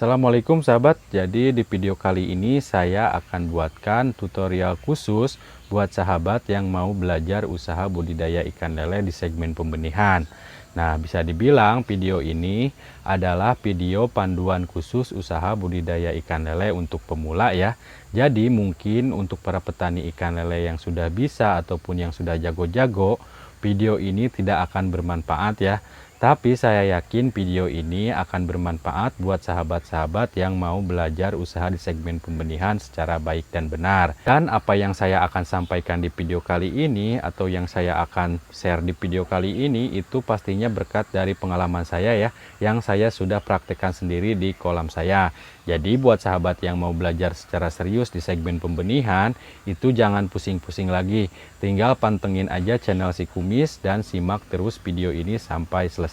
Assalamualaikum sahabat, jadi di video kali ini saya akan buatkan tutorial khusus buat sahabat yang mau belajar usaha budidaya ikan lele di segmen pembenihan. Nah, bisa dibilang video ini adalah video panduan khusus usaha budidaya ikan lele untuk pemula ya. Jadi mungkin untuk para petani ikan lele yang sudah bisa ataupun yang sudah jago-jago, video ini tidak akan bermanfaat ya. Tapi saya yakin video ini akan bermanfaat buat sahabat-sahabat yang mau belajar usaha di segmen pembenihan secara baik dan benar. Dan apa yang saya akan sampaikan di video kali ini atau yang saya akan share di video kali ini itu pastinya berkat dari pengalaman saya ya, yang saya sudah praktekkan sendiri di kolam saya. Jadi buat sahabat yang mau belajar secara serius di segmen pembenihan, itu jangan pusing-pusing lagi. Tinggal pantengin aja channel si Kumis dan simak terus video ini sampai selesai.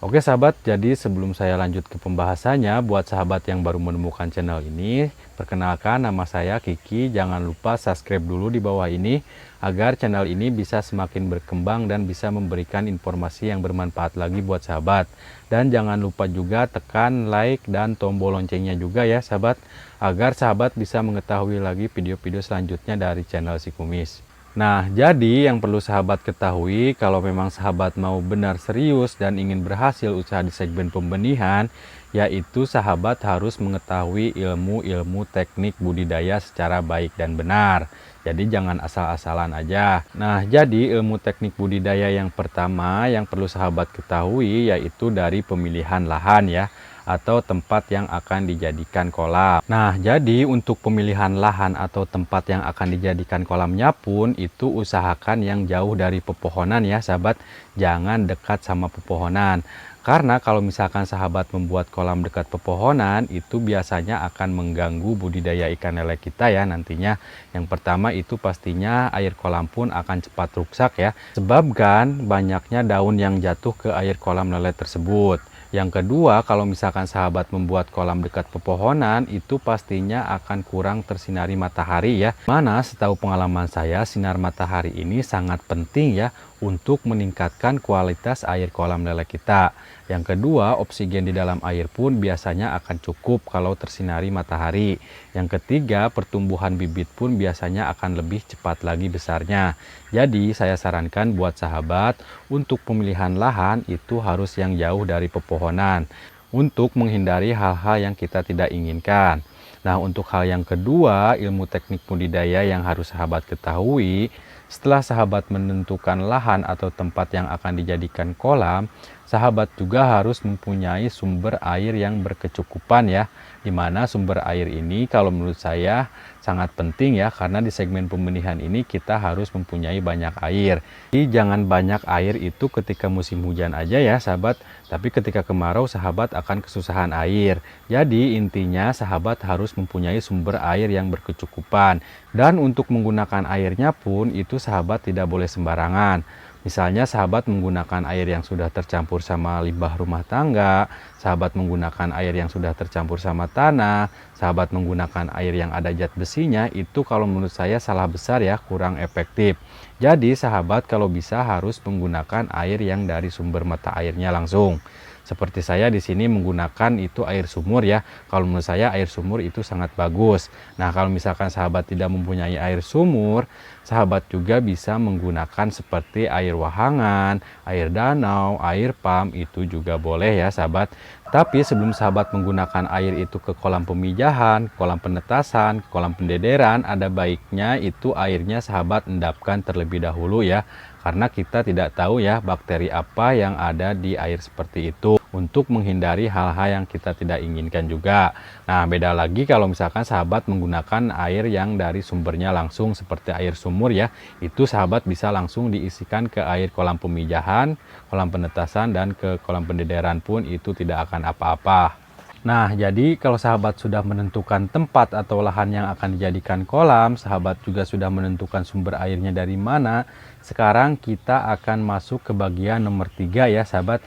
Oke sahabat, jadi sebelum saya lanjut ke pembahasannya, buat sahabat yang baru menemukan channel ini, perkenalkan nama saya Kiki. Jangan lupa subscribe dulu di bawah ini, agar channel ini bisa semakin berkembang dan bisa memberikan informasi yang bermanfaat lagi buat sahabat. Dan jangan lupa juga tekan like dan tombol loncengnya juga ya sahabat, agar sahabat bisa mengetahui lagi video-video selanjutnya dari channel si Kumis. Nah, jadi yang perlu sahabat ketahui kalau memang sahabat mau benar serius dan ingin berhasil usaha di segmen pembenihan, yaitu sahabat harus mengetahui ilmu-ilmu teknik budidaya secara baik dan benar. Jadi jangan asal-asalan aja. Nah, jadi ilmu teknik budidaya yang pertama yang perlu sahabat ketahui yaitu dari pemilihan lahan ya, atau tempat yang akan dijadikan kolam. Nah, jadi untuk pemilihan lahan atau tempat yang akan dijadikan kolamnya pun itu usahakan yang jauh dari pepohonan ya sahabat. Jangan dekat sama pepohonan. Karena kalau misalkan sahabat membuat kolam dekat pepohonan, itu biasanya akan mengganggu budidaya ikan lele kita ya nantinya. Yang pertama itu pastinya air kolam pun akan cepat rusak ya, sebabkan banyaknya daun yang jatuh ke air kolam lele tersebut. Yang kedua, kalau misalkan sahabat membuat kolam dekat pepohonan, itu pastinya akan kurang tersinari matahari ya. Mana setahu pengalaman saya, sinar matahari ini sangat penting ya untuk meningkatkan kualitas air kolam lele kita. Yang kedua, oksigen di dalam air pun biasanya akan cukup kalau tersinari matahari. Yang ketiga, pertumbuhan bibit pun biasanya akan lebih cepat lagi besarnya. Jadi, saya sarankan buat sahabat untuk pemilihan lahan itu harus yang jauh dari pepohonan untuk menghindari hal-hal yang kita tidak inginkan. Nah, untuk hal yang kedua, ilmu teknik budidaya yang harus sahabat ketahui, setelah sahabat menentukan lahan atau tempat yang akan dijadikan kolam, sahabat juga harus mempunyai sumber air yang berkecukupan ya. Dimana sumber air ini kalau menurut saya sangat penting ya, karena di segmen pembenihan ini kita harus mempunyai banyak air. Jadi jangan banyak air itu ketika musim hujan aja ya sahabat, tapi ketika kemarau sahabat akan kesusahan air. Jadi intinya sahabat harus mempunyai sumber air yang berkecukupan. Dan untuk menggunakan airnya pun itu sahabat tidak boleh sembarangan. Misalnya sahabat menggunakan air yang sudah tercampur sama limbah rumah tangga, sahabat menggunakan air yang sudah tercampur sama tanah, sahabat menggunakan air yang ada zat besinya, itu kalau menurut saya salah besar ya, kurang efektif. Jadi sahabat kalau bisa harus menggunakan air yang dari sumber mata airnya langsung. Seperti saya di sini menggunakan itu air sumur ya. Kalau menurut saya air sumur itu sangat bagus. Nah, kalau misalkan sahabat tidak mempunyai air sumur, sahabat juga bisa menggunakan seperti air wahangan, air danau, air pam, itu juga boleh ya sahabat. Tapi sebelum sahabat menggunakan air itu ke kolam pemijahan, kolam penetasan, kolam pendederan, ada baiknya itu airnya sahabat endapkan terlebih dahulu ya. Karena kita tidak tahu ya bakteri apa yang ada di air seperti itu, untuk menghindari hal-hal yang kita tidak inginkan juga. Nah, beda lagi kalau misalkan sahabat menggunakan air yang dari sumbernya langsung seperti air sumur ya, itu sahabat bisa langsung diisikan ke air kolam pemijahan, kolam penetasan, dan ke kolam pendederan pun itu tidak akan apa-apa. Nah, jadi kalau sahabat sudah menentukan tempat atau lahan yang akan dijadikan kolam, sahabat juga sudah menentukan sumber airnya dari mana, Sekarang kita akan masuk ke bagian nomor 3 ya sahabat.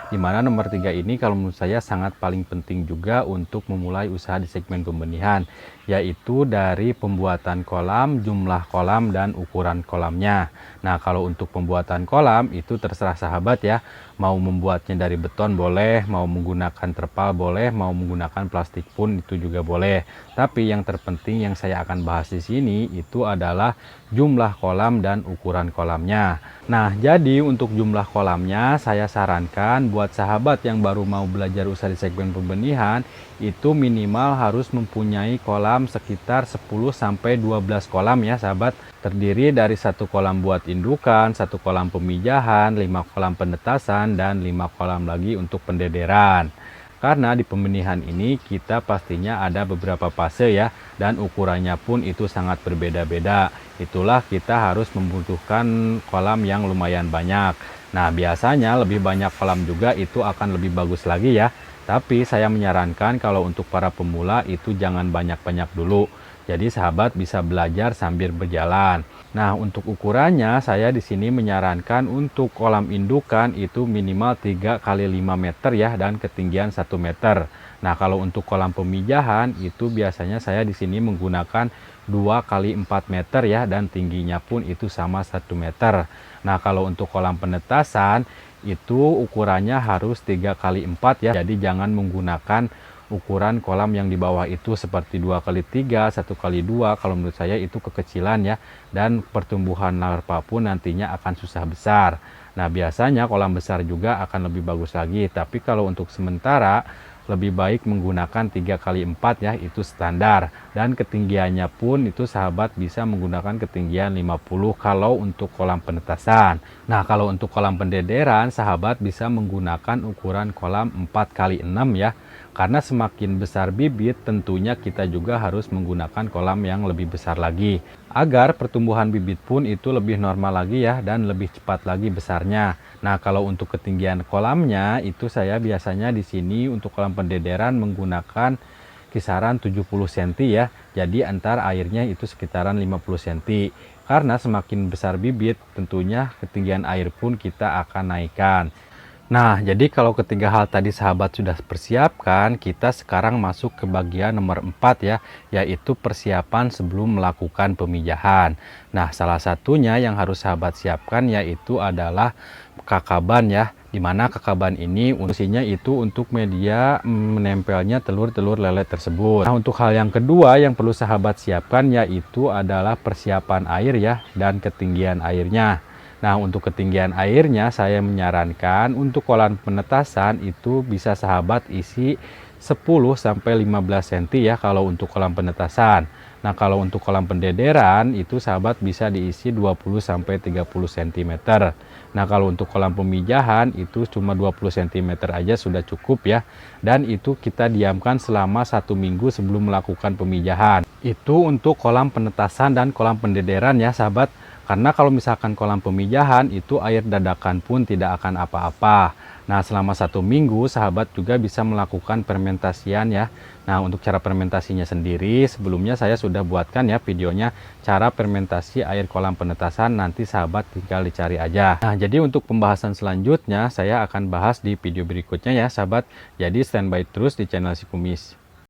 Dimana nomor 3 ini kalau menurut saya sangat paling penting juga untuk memulai usaha di segmen pembenihan, yaitu dari pembuatan kolam, jumlah kolam, dan ukuran kolamnya. Nah, kalau untuk pembuatan kolam itu terserah sahabat ya, mau membuatnya dari beton boleh, mau menggunakan terpal boleh, mau menggunakan plastik pun itu juga boleh. Tapi yang terpenting yang saya akan bahas di sini itu adalah jumlah kolam dan ukuran kolamnya. Nah, jadi untuk jumlah kolamnya saya sarankan buat sahabat yang baru mau belajar usaha di segmen pembenihan itu minimal harus mempunyai kolam sekitar 10-12 kolam ya sahabat. Terdiri dari satu kolam buat indukan, satu kolam pemijahan, 5 kolam penetasan, dan 5 kolam lagi untuk pendederan. Karena di pembenihan ini kita pastinya ada beberapa fase ya, dan ukurannya pun itu sangat berbeda-beda. Itulah kita harus membutuhkan kolam yang lumayan banyak. Nah, biasanya lebih banyak kolam juga itu akan lebih bagus lagi ya. Tapi saya menyarankan kalau untuk para pemula itu jangan banyak-banyak dulu. Jadi sahabat bisa belajar sambil berjalan. Nah, untuk ukurannya saya di sini menyarankan untuk kolam indukan itu minimal 3 kali 5 meter ya, dan ketinggian 1 meter. Nah, kalau untuk kolam pemijahan itu biasanya saya di sini menggunakan 2 kali 4 meter ya, dan tingginya pun itu sama 1 meter. Nah, kalau untuk kolam penetasan itu ukurannya harus 3 kali 4 ya. Jadi jangan menggunakan ukuran kolam yang di bawah itu seperti 2 kali 3, 1 kali 2. Kalau menurut saya itu kekecilan ya, dan pertumbuhan larva pun nantinya akan susah besar. Nah, biasanya kolam besar juga akan lebih bagus lagi, tapi kalau untuk sementara lebih baik menggunakan 3 kali 4 ya, itu standar. Dan ketinggiannya pun itu sahabat bisa menggunakan ketinggian 50 kalau untuk kolam penetasan. Nah, kalau untuk kolam pendederan sahabat bisa menggunakan ukuran kolam 4 kali 6 ya. Karena semakin besar bibit tentunya kita juga harus menggunakan kolam yang lebih besar lagi, agar pertumbuhan bibit pun itu lebih normal lagi ya, dan lebih cepat lagi besarnya. Nah, kalau untuk ketinggian kolamnya itu saya biasanya di sini untuk kolam pendederan menggunakan kisaran 70 cm ya. Jadi antar airnya itu sekitaran 50 cm. Karena semakin besar bibit tentunya ketinggian air pun kita akan naikkan. Nah, jadi kalau ketiga hal tadi sahabat sudah persiapkan, kita sekarang masuk ke bagian nomor 4 ya, yaitu persiapan sebelum melakukan pemijahan. Nah, salah satunya yang harus sahabat siapkan yaitu adalah kakaban ya, dimana kakaban ini fungsinya itu untuk media menempelnya telur-telur lele tersebut. Nah, untuk hal yang kedua yang perlu sahabat siapkan yaitu adalah persiapan air ya, dan ketinggian airnya. Nah, untuk ketinggian airnya saya menyarankan untuk kolam penetasan itu bisa sahabat isi 10-15 cm ya kalau untuk kolam penetasan. Nah, kalau untuk kolam pendederan itu sahabat bisa diisi 20-30 cm. Nah, kalau untuk kolam pemijahan itu cuma 20 cm aja sudah cukup ya. Dan itu kita diamkan selama 1 minggu sebelum melakukan pemijahan. Itu untuk kolam penetasan dan kolam pendederan ya sahabat. Karena kalau misalkan kolam pemijahan itu air dadakan pun tidak akan apa-apa. Nah, selama 1 minggu sahabat juga bisa melakukan fermentasian ya. Nah, untuk cara fermentasinya sendiri sebelumnya saya sudah buatkan ya videonya cara fermentasi air kolam penetasan, nanti sahabat tinggal dicari aja. Nah, jadi untuk pembahasan selanjutnya saya akan bahas di video berikutnya ya sahabat. Jadi standby terus di channel Si Kumis.